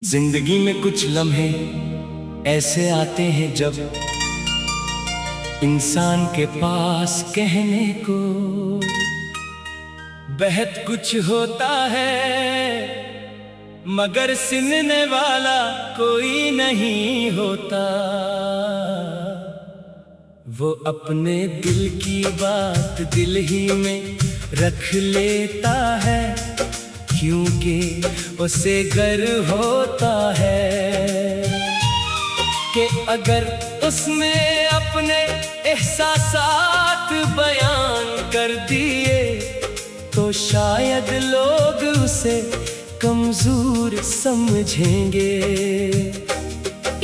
जिंदगी में कुछ लम्हे ऐसे आते हैं जब इंसान के पास कहने को बहुत कुछ होता है, मगर सुनने वाला कोई नहीं होता। वो अपने दिल की बात दिल ही में रख लेता है, क्योंकि उसे गर्व होता है कि अगर उसने अपने एहसासात बयान कर दिए तो शायद लोग उसे कमजोर समझेंगे।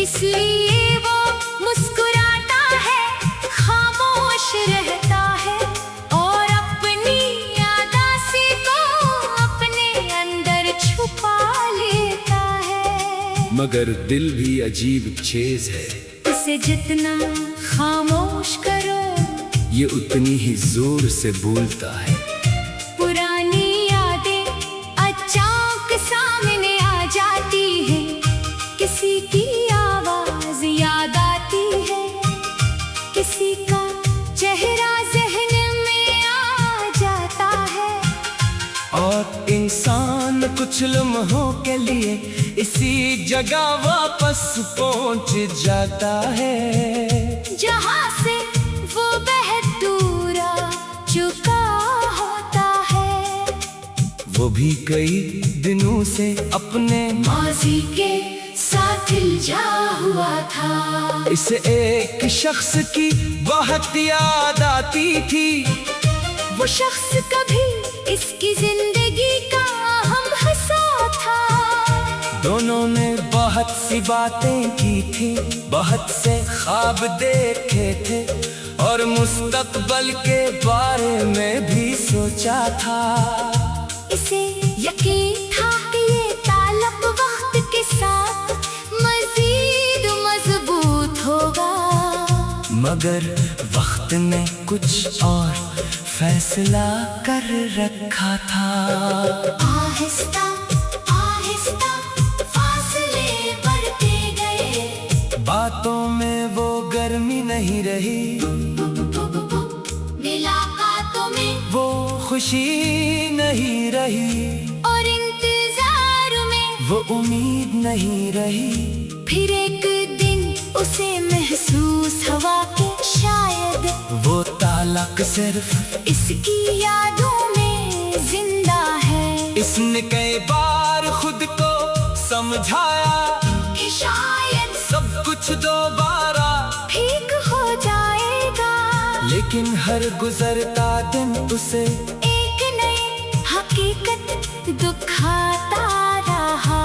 इसलिए वो मुस्कुराता है, खामोश रहता है और अपनी यादासी को अपने अंदर छुपा लेता है। मगर दिल भी अजीब चीज है, इसे जितना खामोश करो ये उतनी ही जोर से बोलता है। पुरानी यादें अचानक सामने आ जाती हैं, किसी की आवाज याद आती है, किसी का चेहरा ज़हन में आ जाता है। और इंसान कुछ लम्हों के लिए इसी जगह वापस पहुंच जाता है जहाँ से वो बहुत दूर आ चुका होता है। वो भी कई दिनों से अपने माजी के साथ उलझा हुआ था। इसे एक शख्स की बहुत याद आती थी। वो शख्स कभी इसकी जिंदगी का हम हंसा था। दोनों ने बहुत सी बातें की थी, बहुत से ख्वाब देखे थे और मुस्तकबल के बारे में भी सोचा था। इसे यकीन था कि ये ताल्लुक वक्त के साथ मजीद मजबूत होगा, मगर वक्त ने कुछ और फैसला कर रखा था। आहिस्ता आहिस्ता फासले बढ़ते गए, बातों में वो गर्मी नहीं रही, मुलाकातों में वो खुशी नहीं रही और इंतजार में वो उम्मीद नहीं रही। फिर एक दिन उसे महसूस हुआ कि शायद वो ताल्लुक सिर्फ इसकी यादों में जिंदा है। इसने कई बार खुद को समझाया कि शायद सब कुछ दोबारा, ठीक हो जाएगा, लेकिन हर गुजरता दिन उसे एक नई हकीकत दुखाता रहा।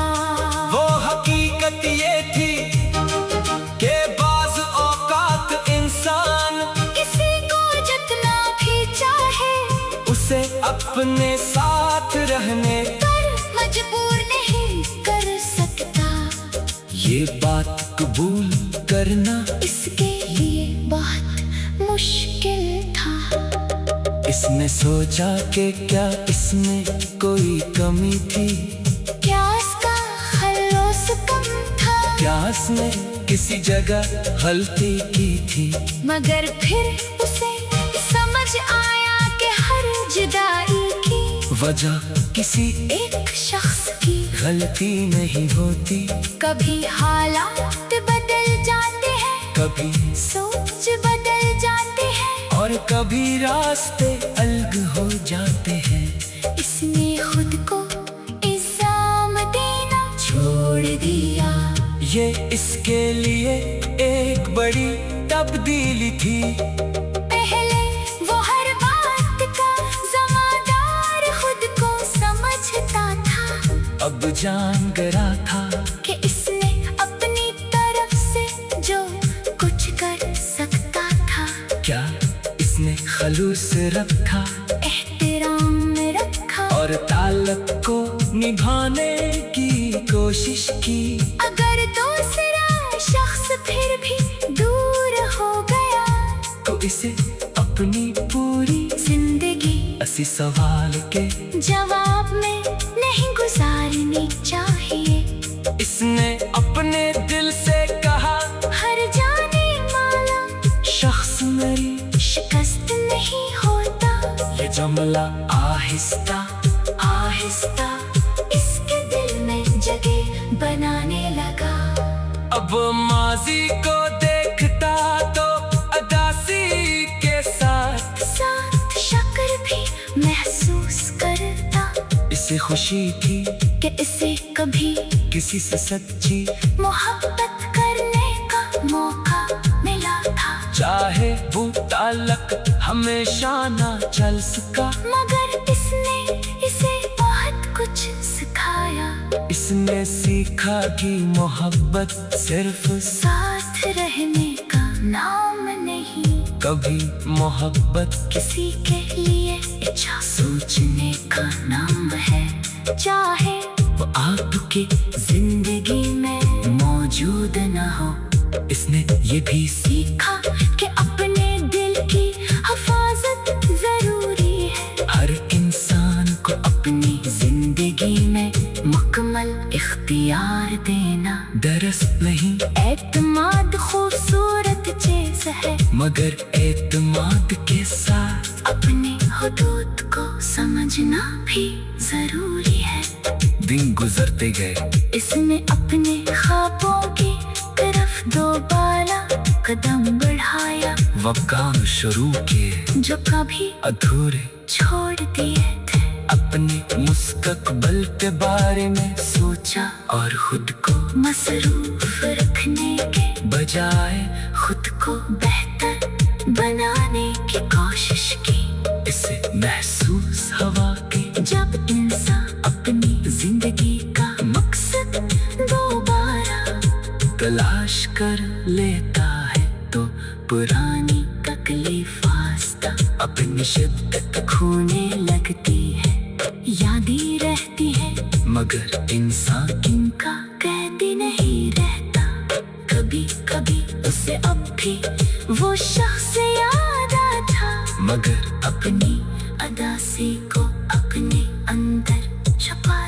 वो हकीकत ये थी कि बाज़ औकात इंसान किसी को जितना भी चाहे उसे अपने साथ रहने पर मजबूर नहीं कर सकता। ये बात कबूल करना इसके लिए बहुत मुश्किल था। इसने सोचा कि क्या इसमें कोई कमी थी, क्या इसका खलूस कम था, क्या इसने किसी जगह गलती की थी। मगर फिर उसे समझ आया कि हर जुदाई की वजह किसी एक शख्स की गलती नहीं होती, कभी हालात बदल जाते हैं, कभी सोच बदल जाते हैं और कभी रास्ते अलग हो जाते हैं। इसने खुद को इल्जाम देना छोड़ दिया। ये इसके लिए एक बड़ी तब्दीली थी। पहले वो हर बात का ज़िम्मेदार खुद को समझता था, अब जान गया था कि इसने अपनी तरफ से जो कुछ कर सकता था, क्या इसने खलूस रखा एहतराम रखा और ताल्लुक को निभाने की कोशिश की। अगर दूसरा शख्स फिर भी दूर हो गया तो इसे अपनी पूरी जिंदगी ऐसी सवाल के जवाब में नहीं गुजारनी चाहिए। इसने बनाने लगा। अब माजी को देखता तो अदासी के साथ साथ शक्र भी महसूस करता। इसे खुशी थी कि इसे कभी किसी से सच्ची मोहब्बत करने का मौका मिला था। चाहे वो ताल्लुक हमेशा ना चल सका, मगर इसने इसे बहुत कुछ सिखाया। इसने सीखा कि मोहब्बत सिर्फ साथ रहने का नाम नहीं, कभी मोहब्बत किसी के लिए इच्छा सोचने का नाम है। चाहे वो आपके जिंदगी में मौजूद न हो, इसने ये भी सीखा कि अपने दिल की हिफाजत जरूरी है। हर इंसान को अपनी जिंदगी में मुकम्मल इख्तियार देना। दरस नहीं एतमाद खूबसूरत चीज है, मगर एतमाद के साथ अपनी हुदूद को समझना भी जरूरी है। दिन गुजरते गए, इसने अपने ख्वाबों की तरफ दोबारा कदम बढ़ाया, वो काम शुरू किए जो कभी अधूरे, छोड़ दिए थे। अपने मुस्तकबिल के बारे में सोचा और खुद को मसरूफ रखने के बजाय खुद को बेहतर बनाने की कोशिश की। इसे महसूस हवा की जब इंसान अपनी जिंदगी का मकसद दोबारा तलाश कर लेता है तो पुरानी तकलीफ आस्ता अपनी शिद्दत खोने लगती है। यादें रहती है मगर इंसान इनका कैदी नहीं रहता। कभी कभी उसे अब भी वो शख्स याद आता, मगर अपनी अदासी को अपने अंदर छुपा